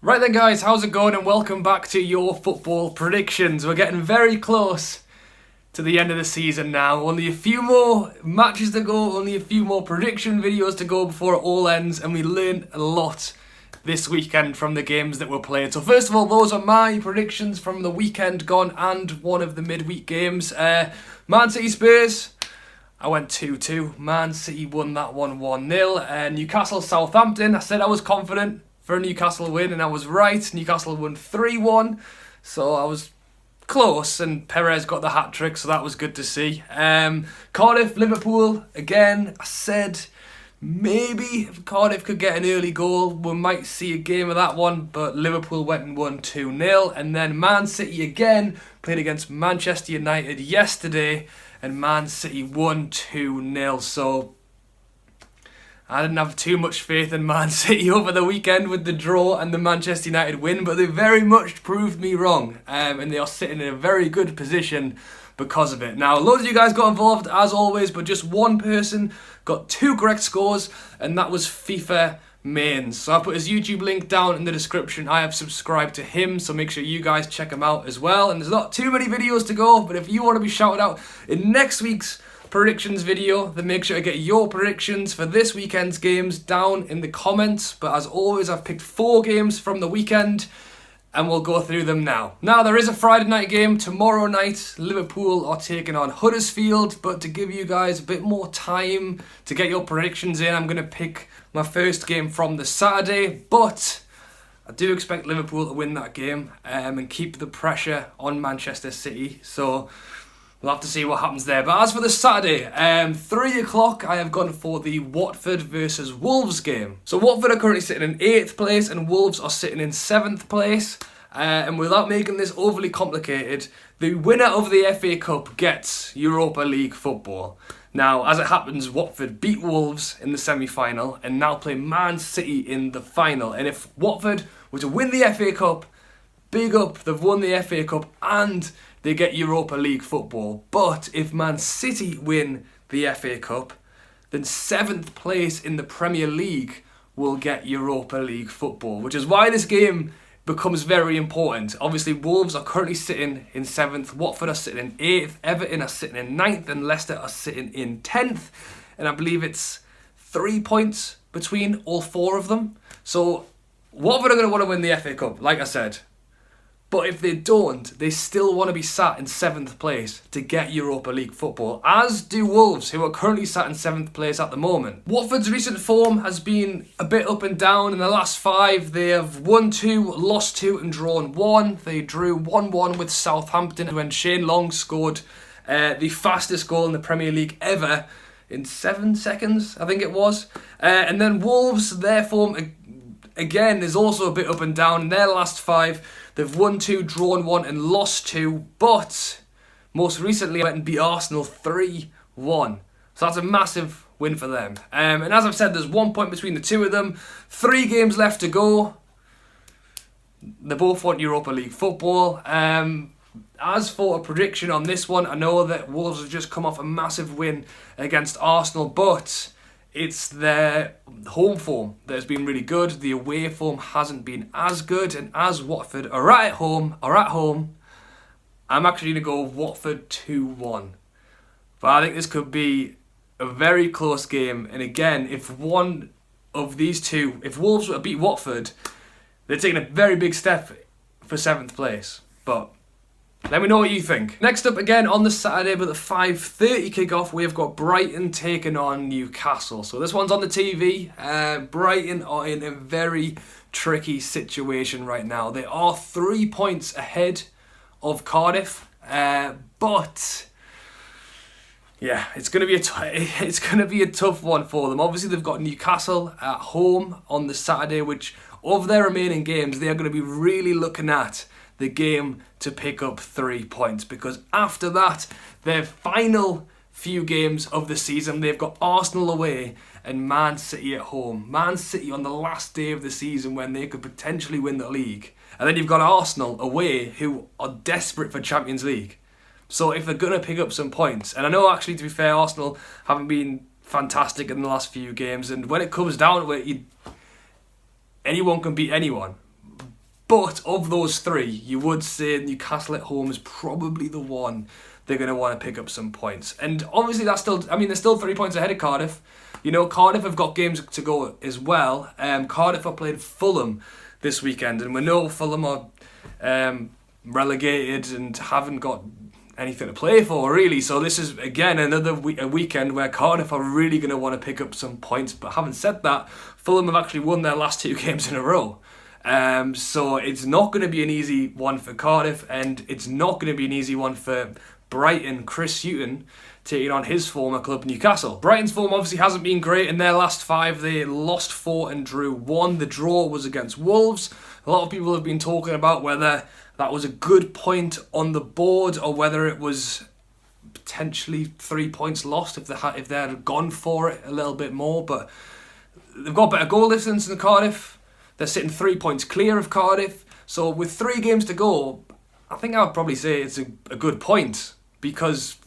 Right then guys, how's it going and welcome back to your football predictions. We're getting very close to the end of the season now. Only a few more matches to go, only a few more prediction videos to go before it all ends, and we learned a lot this weekend from the games that were played. So first of all, those are my predictions from the weekend gone and one of the midweek games. Man City Spurs, I went 2-2. Man City won that one 1-0. Newcastle Southampton, I said I was confident for a Newcastle win, and I was right. Newcastle won 3-1, so I was close, and Perez got the hat-trick, so that was good to see. Cardiff, Liverpool, again, I said maybe if Cardiff could get an early goal, we might see a game of that one, but Liverpool went and won 2-0. And then Man City again played against Manchester United yesterday, and Man City won 2-0, so I didn't have too much faith in Man City over the weekend with the draw and the Manchester United win, but they very much proved me wrong, and they are sitting in a very good position because of it. Now, loads of you guys got involved, as always, but just one person got 2 correct scores, and that was FIFA Mains. So I'll put his YouTube link down in the description. I have subscribed to him, so make sure you guys check him out as well. And there's not too many videos to go, but if you want to be shouted out in next week's predictions video, then make sure to get your predictions for this weekend's games down in the comments. But as always, I've picked 4 games from the weekend, and we'll go through them now. Now, there is a Friday night game tomorrow night. Liverpool are taking on Huddersfield, but to give you guys a bit more time to get your predictions in, I'm going to pick my first game from the Saturday, but I do expect Liverpool to win that game and keep the pressure on Manchester City, so we'll have to see what happens there. But as for the Saturday, 3 o'clock, I have gone for the Watford versus Wolves game. So Watford are currently sitting in 8th place and Wolves are sitting in 7th place. And without making this overly complicated, the winner of the FA Cup gets Europa League football. Now, as it happens, Watford beat Wolves in the semi-final and now play Man City in the final. And if Watford were to win the FA Cup, big up, they've won the FA Cup and they get Europa League football. But if Man City win the FA Cup, then 7th place in the Premier League will get Europa League football, which is why this game becomes very important. Obviously, Wolves are currently sitting in 7th, Watford are sitting in 8th, Everton are sitting in 9th, and Leicester are sitting in 10th. And I believe it's 3 points between all 4 of them. So Watford are going to want to win the FA Cup, like I said. But if they don't, they still want to be sat in 7th place to get Europa League football, as do Wolves, who are currently sat in 7th place at the moment. Watford's recent form has been a bit up and down. In the last 5, they have won 2, lost 2 and drawn 1. They drew 1-1 with Southampton when Shane Long scored the fastest goal in the Premier League ever in 7 seconds, I think it was. And then Wolves, their form again is also a bit up and down. In their last 5, they've won 2, drawn 1 and lost 2, but most recently went and beat Arsenal 3-1. So that's a massive win for them. And as I've said, there's 1 point between the two of them. 3 games left to go. They both want Europa League football. As for a prediction on this one, I know that Wolves have just come off a massive win against Arsenal, but it's their home form that has been really good. The away form hasn't been as good. And as Watford are at home, I'm actually going to go Watford 2-1. But I think this could be a very close game. And again, if one of these two, if Wolves were to beat Watford, they're taking a very big step for 7th place. But let me know what you think. Next up again on the Saturday with a 5:30 kickoff, we have got Brighton taking on Newcastle. So this one's on the TV. Brighton are in a very tricky situation right now. They are 3 points ahead of Cardiff, but yeah, it's going to be a tough one for them. Obviously, they've got Newcastle at home on the Saturday, which of their remaining games, they are going to be really looking at the game to pick up 3 points, because after that, their final few games of the season, they've got Arsenal away and Man City at home. Man City on the last day of the season when they could potentially win the league. And then you've got Arsenal away, who are desperate for Champions League. So if they're going to pick up some points, and I know actually, to be fair, Arsenal haven't been fantastic in the last few games, and when it comes down to it, anyone can beat anyone. But of those three, you would say Newcastle at home is probably the one they're going to want to pick up some points. And obviously they're still 3 points ahead of Cardiff. You know, Cardiff have got games to go as well. Cardiff are playing Fulham this weekend, and we know Fulham are relegated and haven't got anything to play for, really. So this is, again, another weekend where Cardiff are really going to want to pick up some points. But having said that, Fulham have actually won their last 2 games in a row. So it's not going to be an easy one for Cardiff, and it's not going to be an easy one for Brighton. Chris Hughton taking on his former club Newcastle. Brighton's form obviously hasn't been great in their last 5. They lost 4 and drew 1. The draw was against Wolves. A lot of people have been talking about whether that was a good point on the board or whether it was potentially 3 points lost if they had gone for it a little bit more. But they've got better goal distance than Cardiff. They're sitting 3 points clear of Cardiff. So with 3 games to go, I think I would probably say it's a good point, because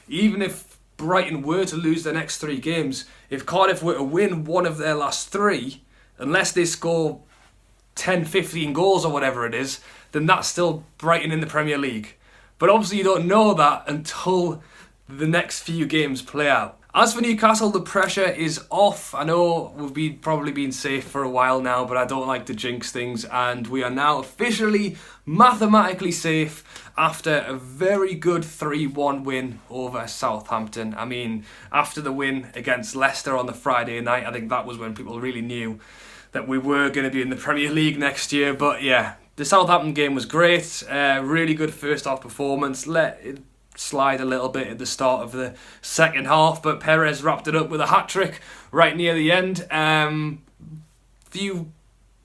even if Brighton were to lose their next 3 games, if Cardiff were to win one of their last 3, unless they score 10, 15 goals or whatever it is, then that's still Brighton in the Premier League. But obviously you don't know that until the next few games play out. As for Newcastle, the pressure is off. I know we've probably been safe for a while now, but I don't like to jinx things, and we are now officially mathematically safe after a very good 3-1 win over Southampton. I mean, after the win against Leicester on the Friday night, I think that was when people really knew that we were going to be in the Premier League next year. But yeah, the Southampton game was great. Really good first half performance. Let it slide a little bit at the start of the second half, but Perez wrapped it up with a hat-trick right near the end. Few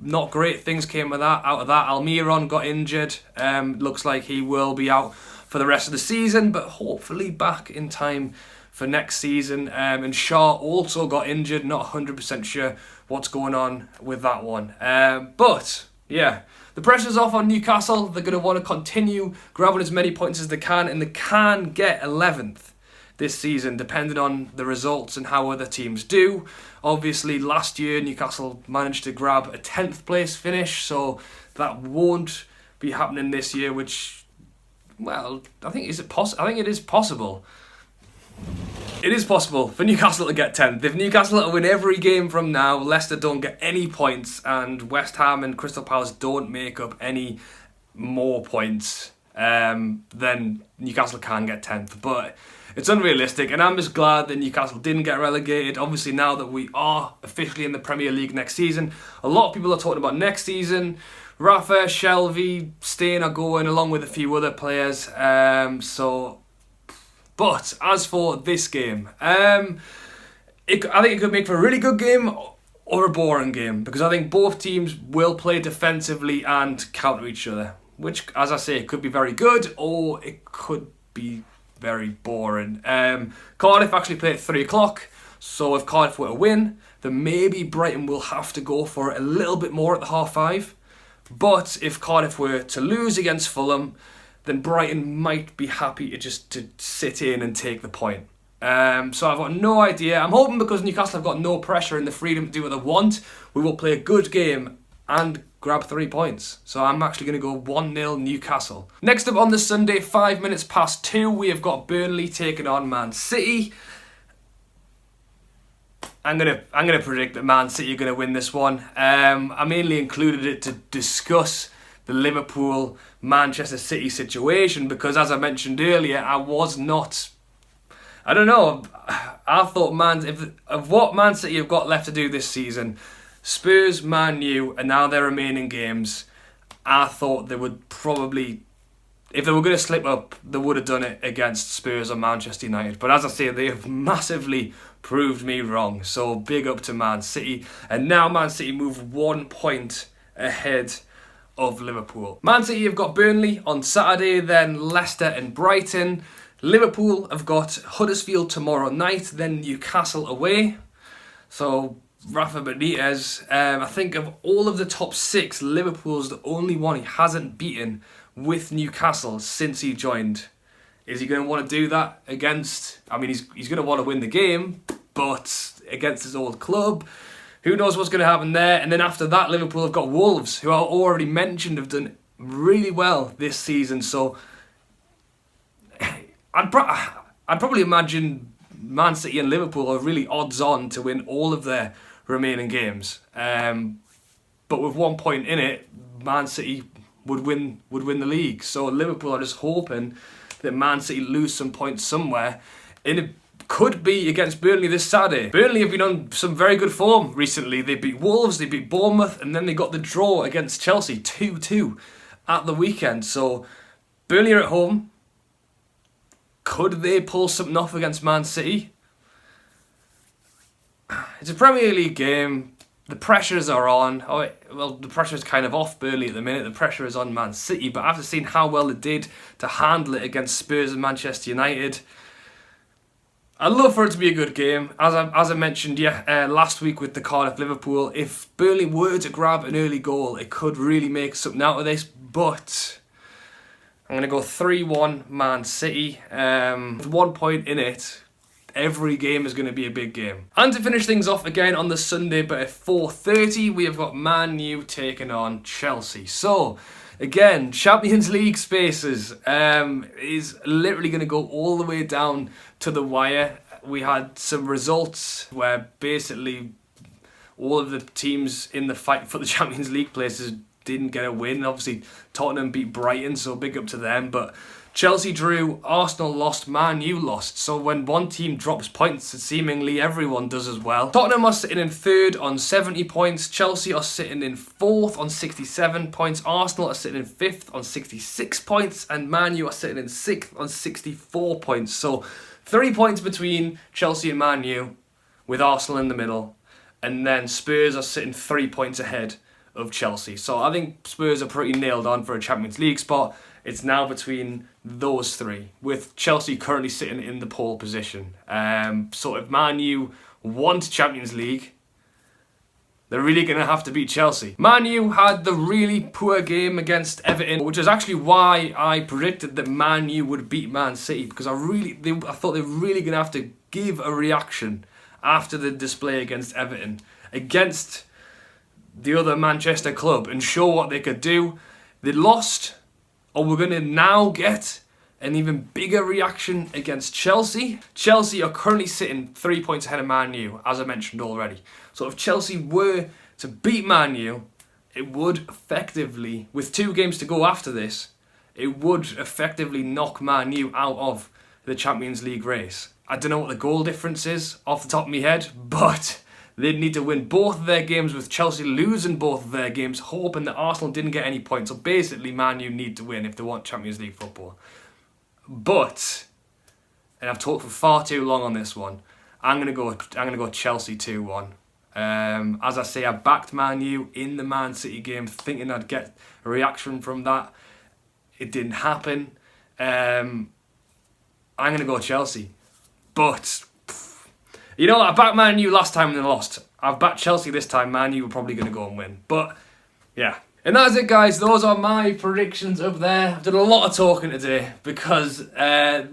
not great things came out of that. Almiron got injured. Looks like he will be out for the rest of the season, but hopefully back in time for next season. And Shaw also got injured. Not 100% sure what's going on with that one. But yeah, the pressure's off on Newcastle. They're going to want to continue grabbing as many points as they can, and they can get 11th this season, depending on the results and how other teams do. Obviously, last year Newcastle managed to grab a 10th place finish, so that won't be happening this year. Which, well, I think it is possible. It is possible for Newcastle to get 10th. If Newcastle win every game from now, Leicester don't get any points, and West Ham and Crystal Palace don't make up any more points, then Newcastle can get 10th. But it's unrealistic, and I'm just glad that Newcastle didn't get relegated. Obviously, now that we are officially in the Premier League next season, a lot of people are talking about next season. Rafa, Shelvey, Stein are going, along with a few other players. But as for this game, I think it could make for a really good game or a boring game, because I think both teams will play defensively and counter each other, which, as I say, could be very good or it could be very boring. Cardiff actually play at 3 o'clock, so if Cardiff were to win, then maybe Brighton will have to go for it a little bit more at the 5:30. But if Cardiff were to lose against Fulham, then Brighton might be happy to sit in and take the point. So I've got no idea. I'm hoping, because Newcastle have got no pressure and the freedom to do what they want, we will play a good game and grab 3 points. So I'm actually going to go 1-0 Newcastle. Next up on the Sunday, 5 minutes past 2, we have got Burnley taking on Man City. I'm gonna predict that Man City are going to win this one. I mainly included it to discuss the Liverpool-Manchester City situation, because, as I mentioned earlier, I thought of what Man City have got left to do this season, Spurs, Man U, and now their remaining games, I thought they would probably, if they were going to slip up, they would have done it against Spurs or Manchester United. But as I say, they have massively proved me wrong. So big up to Man City. And now Man City move 1 point ahead of Liverpool. Man City have got Burnley on Saturday, then Leicester and Brighton. Liverpool have got Huddersfield tomorrow night, then Newcastle away. So Rafa Benitez, I think of all of the top 6, Liverpool's the only one he hasn't beaten with Newcastle since he joined. Is he going to want to do that against, I mean, he's going to want to win the game, but against his old club? who knows what's going to happen there. And then after that, Liverpool have got Wolves, who I already mentioned have done really well this season. So I'd probably imagine Man City and Liverpool are really odds on to win all of their remaining games. But with 1 point in it, Man City would win the league. So Liverpool are just hoping that Man City lose some points somewhere. And it could be against Burnley this Saturday. Burnley have been on some very good form recently. They beat Wolves, they beat Bournemouth, and then they got the draw against Chelsea 2-2 at the weekend. So Burnley are at home. Could they pull something off against Man City? It's a Premier League game. The pressures are on. The pressure is kind of off Burnley at the minute. The pressure is on Man City. But after seeing how well they did to handle it against Spurs and Manchester United, I'd love for it to be a good game. As I mentioned last week with the Cardiff-Liverpool, if Burnley were to grab an early goal, it could really make something out of this. But I'm going to go 3-1 Man City. With 1 point in it, every game is going to be a big game. And to finish things off again on the Sunday, but at 4:30, we have got Man U taking on Chelsea. So, again, Champions League spaces is literally going to go all the way down to the wire. We had some results where basically all of the teams in the fight for the Champions League places didn't get a win. Obviously, Tottenham beat Brighton, so big up to them. But Chelsea drew, Arsenal lost, Man U lost. So when one team drops points, seemingly everyone does as well. Tottenham are sitting in third on 70 points. Chelsea are sitting in fourth on 67 points. Arsenal are sitting in fifth on 66 points. And Man U are sitting in sixth on 64 points. So 3 points between Chelsea and Man U, with Arsenal in the middle. And then Spurs are sitting 3 points ahead of Chelsea. So I think Spurs are pretty nailed on for a Champions League spot. It's now between those three, with Chelsea currently sitting in the pole position. So if Man U want Champions League, they're really going to have to beat Chelsea. Man U had the really poor game against Everton, which is actually why I predicted that Man U would beat Man City, because I thought they were really going to have to give a reaction after the display against Everton, against the other Manchester club, and show what they could do. They lost. Or we're going to now get an even bigger reaction against Chelsea. Chelsea are currently sitting 3 points ahead of Man U, as I mentioned already. So if Chelsea were to beat Man U, it would effectively, with 2 games to go after this, it would effectively knock Man U out of the Champions League race. I don't know what the goal difference is off the top of my head, but they'd need to win both of their games, with Chelsea losing both of their games, hoping that Arsenal didn't get any points. So basically, Man U need to win if they want Champions League football. But, and I've talked for far too long on this one, I'm gonna go Chelsea 2-1. As I say, I backed Man U in the Man City game, thinking I'd get a reaction from that. It didn't happen. I'm gonna go Chelsea, but. You know, I backed Man U last time and they lost. I've backed Chelsea this time. Man U were probably going to go and win. But, yeah. And that's it, guys. Those are my predictions up there. I've done a lot of talking today because, as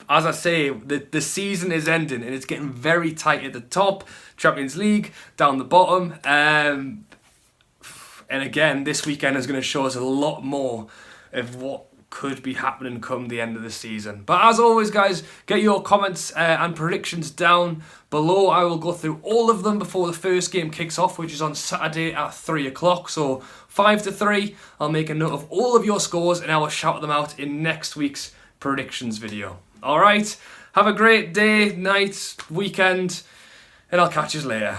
I say, the season is ending and it's getting very tight at the top. Champions League, down the bottom. And again, this weekend is going to show us a lot more of what could be happening come the end of the season. But as always, guys, get your comments and predictions down below. I will go through all of them before the first game kicks off, which is on Saturday at 3 o'clock. So 5-3, I'll make a note of all of your scores and I will shout them out in next week's predictions video. Alright, have a great day, night, weekend, and I'll catch you later.